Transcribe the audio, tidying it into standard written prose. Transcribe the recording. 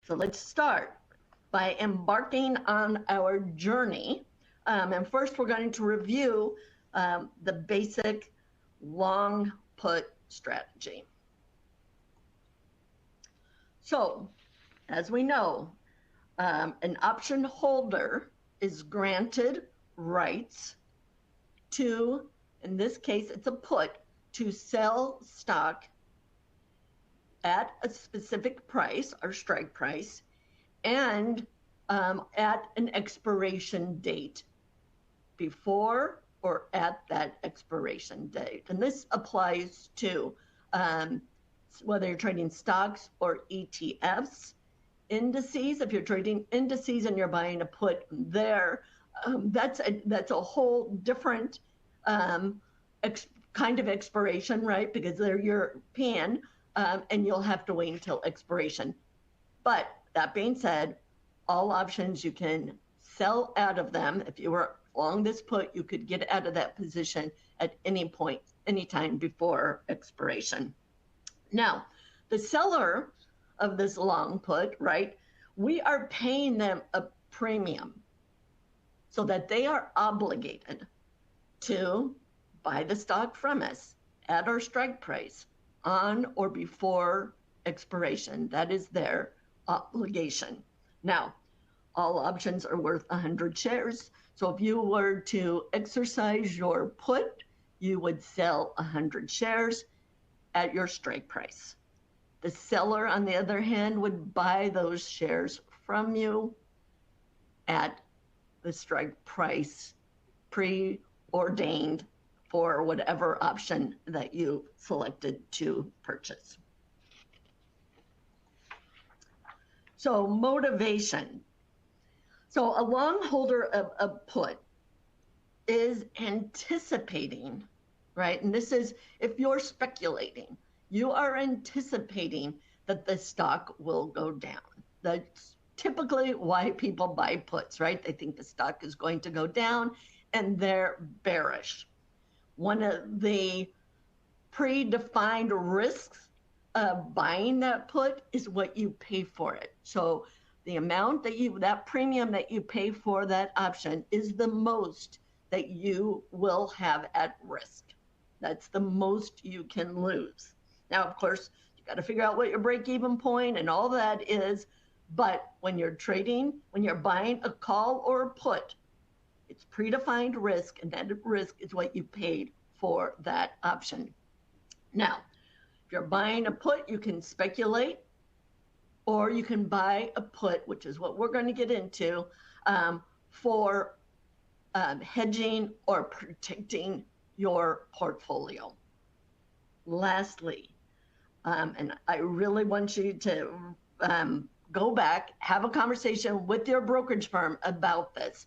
So let's start by embarking on our journey. And first, we're going to review the basic long put strategy. So, as we know, an option holder is granted rights to, in this case, it's a put, to sell stock at a specific price or strike price and at an expiration date before or at that expiration date. And this applies to whether you're trading stocks or ETFs, indices. If you're trading indices and you're buying a put there, that's a whole different kind of expiration, right? Because they're European, and you'll have to wait until expiration. But that being said, all options you can sell out of them. If you were long this put, you could get out of that position at any point, anytime before expiration. Now, the seller of this long put, right, we are paying them a premium so that they are obligated to buy the stock from us at our strike price on or before expiration. That is their obligation. Now, all options are worth 100 shares. So if you were to exercise your put, you would sell 100 shares at your strike price. The seller, on the other hand, would buy those shares from you at the strike price preordained for whatever option that you selected to purchase. So motivation. So a long holder of a put is anticipating, right? And this is, if you're speculating, you are anticipating that the stock will go down. That's typically why people buy puts, right? They think the stock is going to go down and they're bearish. One of the predefined risks of buying that put is what you pay for it. So the amount that premium that you pay for that option is the most that you will have at risk. That's the most you can lose. Now, of course, you got to figure out what your break-even point and all that is. But when you're trading, when you're buying a call or a put, it's predefined risk, and that risk is what you paid for that option. Now, if you're buying a put, you can speculate, or you can buy a put, which is what we're going to get into, for hedging or protecting your portfolio. Lastly, and I really want you to go back, have a conversation with your brokerage firm about this.